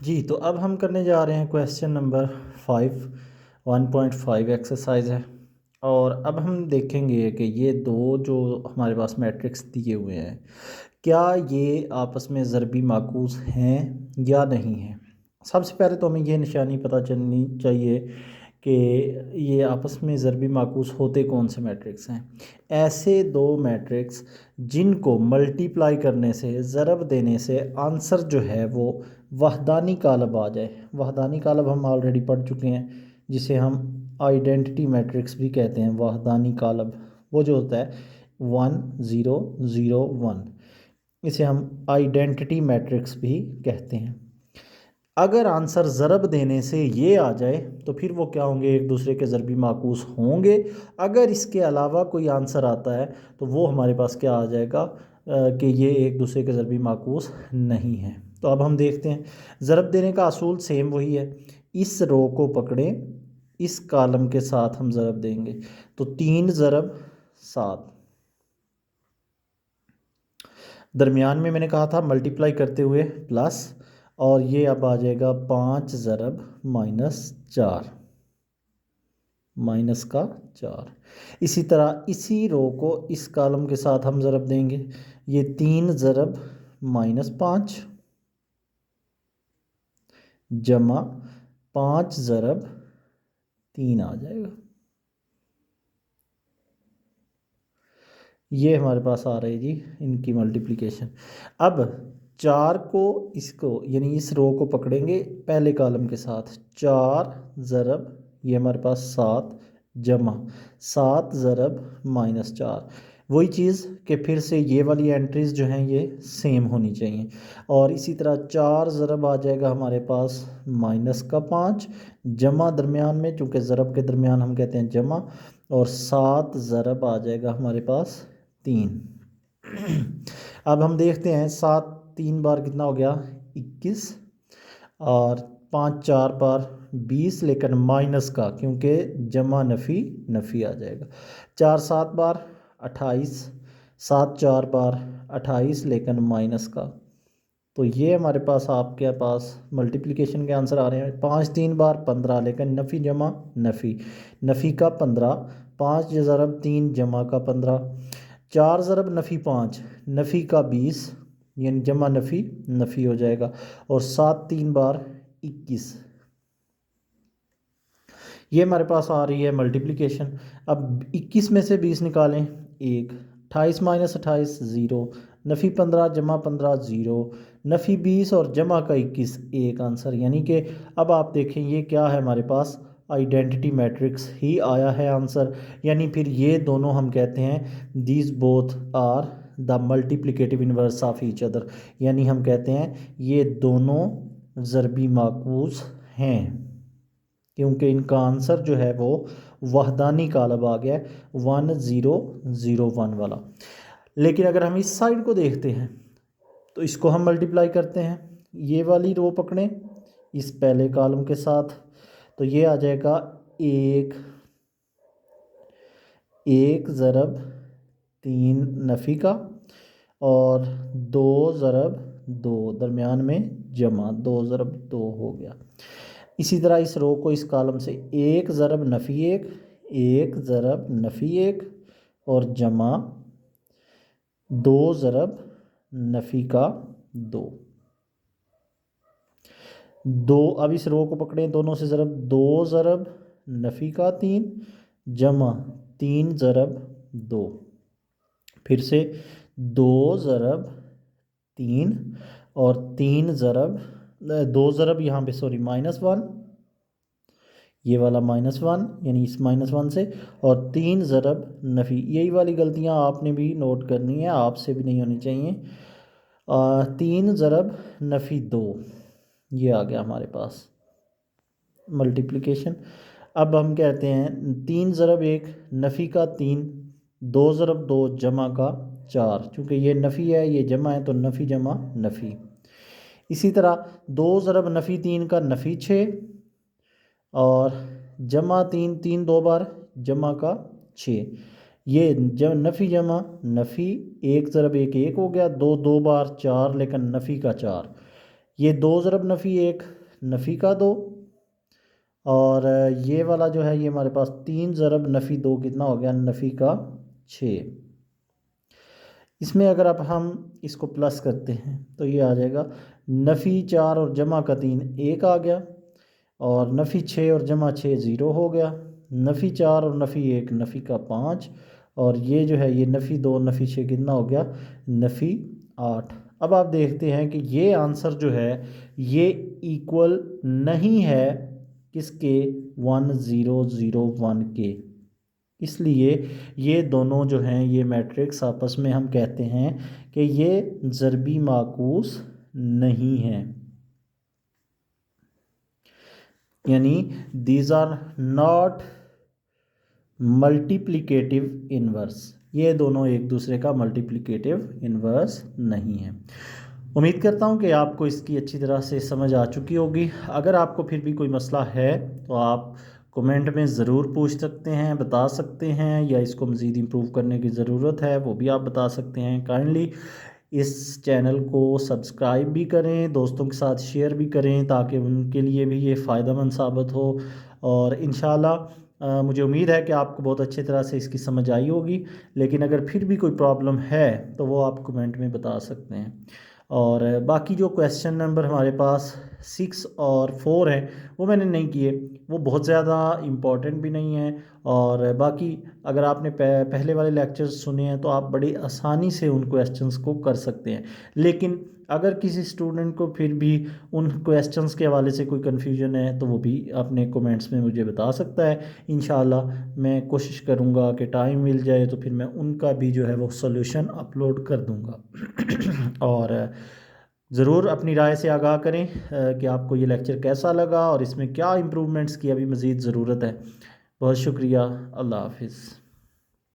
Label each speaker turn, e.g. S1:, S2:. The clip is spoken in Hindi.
S1: जी, तो अब हम करने जा रहे हैं क्वेश्चन नंबर 5, 1.5 एक्सरसाइज है। और अब हम देखेंगे कि ये दो जो हमारे पास मैट्रिक्स दिए हुए हैं, क्या ये आपस में ज़रबी माकूस हैं या नहीं हैं। सबसे पहले तो हमें ये निशानी पता चलनी चाहिए कि ये आपस में ज़रबी माकूस होते कौन से मैट्रिक्स हैं। ऐसे दो मैट्रिक्स जिनको मल्टीप्लाई करने से, ज़रब देने से आंसर जो है वो वहदानी कालब आ जाए। वहदानी कालब हम ऑलरेडी पढ़ चुके हैं, जिसे हम आइडेंटिटी मैट्रिक्स भी कहते हैं। वहदानी कालब वो जो होता है 1 0 0 1, इसे हम आइडेंटिटी मैट्रिक्स भी कहते हैं। अगर आंसर ज़रब देने से ये आ जाए तो फिर वो क्या होंगे, एक दूसरे के ज़रबी माकूस होंगे। अगर इसके अलावा कोई आंसर आता है तो वो हमारे पास क्या आ जाएगा कि ये एक दूसरे के ज़रबी माकूस नहीं है। तो अब हम देखते हैं, ज़रब देने का असूल सेम वही है। इस रो को पकड़ें, इस कॉलम के साथ हम ज़रब देंगे तो 3 ज़रब 7। दरमियान में मैंने कहा था मल्टीप्लाई करते हुए प्लस, और ये अब आ जाएगा 5 ज़रब -4, माइनस का 4। इसी तरह इसी रो को इस कॉलम के साथ हम ज़रब देंगे, ये 3 ज़रब -5 जमा 5 ज़रब 3 आ जाएगा। ये हमारे पास आ रही जी इनकी मल्टीप्लिकेशन। अब 4 को इसको यानी इस रो को पकड़ेंगे पहले कॉलम के साथ, 4 ज़रब ये हमारे पास 7 जमा 7 ज़रब -4। वही चीज़ कि फिर से ये वाली एंट्रीज़ जो हैं ये सेम होनी चाहिए। और इसी तरह 4 ज़रब आ जाएगा हमारे पास -5 जमा दरमियान में, चूँकि ज़रब के दरमियान हम कहते हैं जमा, और 7 ज़रब आ जाएगा हमारे पास 3। अब हम देखते हैं 7 3 बार कितना हो गया 21, और 5 4 बार 20, लेकिन माइनस का, क्योंकि जमा नफ़ी नफ़ी आ जाएगा। 4 7 बार 28, 7 4 बार 28, लेकिन माइनस का। तो ये हमारे पास आपके पास मल्टीप्लिकेशन के आंसर आ रहे हैं। 5 3 बार 15, लेकिन नफ़ी जमा नफ़ी, नफ़ी का 15, 5 ज़रब 3 जमा का 15, 4 ज़रब नफ़ी 5 नफ़ी का 20, यानी जमा नफ़ी नफ़ी हो जाएगा, और 7 3 बार 21। ये हमारे पास आ रही है मल्टीप्लिकेशन। अब 21 में से 20 निकालें, 1, 28 -28 0, नफ़ी 15 जमा 15 0, नफ़ी 20 और जमा का 21, एक आंसर। यानी कि अब आप देखें ये क्या है हमारे पास, आइडेंटिटी मैट्रिक्स ही आया है आंसर। यानी फिर ये दोनों हम कहते हैं these both are the multiplicative inverse of each other, यानी हम कहते हैं ये दोनों ज़रबी माकूस हैं, क्योंकि इनका आंसर जो है वो वहदानी कालब आ गया 1 0 0 1 वाला। लेकिन अगर हम इस साइड को देखते हैं तो इसको हम मल्टीप्लाई करते हैं, ये वाली रो पकड़ें इस पहले कॉलम के साथ, तो ये आ जाएगा 1 ज़रब 3 नफ़ी का, और 2 ज़रब 2 दरमियान में जमा 2 ज़रब 2 हो गया। इसी तरह इस रो को इस कॉलम से 1 ज़रब नफ़ी 1, 1 ज़रब नफ़ी 1, और जमा 2 ज़रब नफ़ी का 2। अब इस रो को पकड़ें दोनों से ज़रब, 2 ज़रब नफ़ी का 3 जमा 3 ज़रब 2, फिर से 2 ज़रब 3, और 3 ज़रब 2 ज़रब यहाँ पे सॉरी -1, ये वाला -1 यानी इस -1 से, और 3 ज़रब नफ़ी। यही वाली गलतियाँ आपने भी नोट करनी है, आपसे भी नहीं होनी चाहिए। 3 ज़रब नफ़ी 2, ये आ गया हमारे पास मल्टीप्लिकेशन। अब हम कहते हैं 3 ज़रब 1 नफ़ी का 3, 2 ज़रब 2 जमा का 4, चूँकि ये नफ़ी है ये जमा है तो नफ़ी जमा नफ़ी। इसी तरह 2 ज़रब नफ़ी 3 का नफ़ी 6, और जमा 3 3 2 बार जमा का 6, ये नफ़ी जमा नफ़ी, 1 ज़रब 1 1 हो गया, 2 2 बार 4, लेकिन नफ़ी का 4, ये 2 ज़रब नफ़ी 1 नफ़ी का 2, और ये वाला जो है ये हमारे पास 3 ज़रब नफ़ी 2 कितना हो गया, नफ़ी का 6। इसमें अगर अब हम इसको प्लस करते हैं तो ये आ जाएगा नफ़ी 4 और जमा का 3 1 आ गया, और नफ़ी 6 और जमा 6 ज़ीरो हो गया, नफ़ी 4 और नफ़ी 1 नफ़ी का 5, और ये जो है ये नफ़ी 2 नफ़ी 6 कितना हो गया, नफ़ी 8। अब आप देखते हैं कि ये आंसर जो है ये इक्वल नहीं है किसके, 1001 के। इसलिए ये दोनों जो हैं ये मैट्रिक्स आपस में हम कहते हैं कि ये ज़रबी माकूस नहीं है, यानी these are not multiplicative inverse. ये दोनों एक दूसरे का मल्टीप्लिकेटिव इन्वर्स नहीं है। उम्मीद करता हूँ कि आपको इसकी अच्छी तरह से समझ आ चुकी होगी। अगर आपको फिर भी कोई मसला है तो आप कमेंट में ज़रूर पूछ सकते हैं, बता सकते हैं, या इसको मज़ीद इम्प्रूव करने की ज़रूरत है वो भी आप बता सकते हैं। काइंडली इस चैनल को सब्सक्राइब भी करें, दोस्तों के साथ शेयर भी करें ताकि उनके लिए भी ये फ़ायदेमंद साबित हो। और इंशाल्लाह मुझे उम्मीद है कि आपको बहुत अच्छी तरह से इसकी समझ आई होगी। लेकिन अगर फिर भी कोई प्रॉब्लम है तो वो आप कमेंट में बता सकते हैं। और बाकी जो क्वेश्चन नंबर हमारे पास 6 और 4 हैं वो मैंने नहीं किए, वो बहुत ज़्यादा इम्पॉर्टेंट भी नहीं है। और बाकी अगर आपने पहले वाले लेक्चर्स सुने हैं तो आप बड़ी आसानी से उन क्वेश्चंस को कर सकते हैं। लेकिन अगर किसी स्टूडेंट को फिर भी उन क्वेश्चंस के हवाले से कोई कन्फ्यूजन है तो वो भी अपने कमेंट्स में मुझे बता सकता है। इंशाल्लाह मैं कोशिश करूँगा कि टाइम मिल जाए तो फिर मैं उनका भी जो है वो सॉल्यूशन अपलोड कर दूँगा। और ज़रूर अपनी राय से आगाह करें कि आपको ये लेक्चर कैसा लगा और इसमें क्या इम्प्रूवमेंट्स की अभी मज़ीद ज़रूरत है। बहुत शुक्रिया। अल्लाह हाफ़िज़।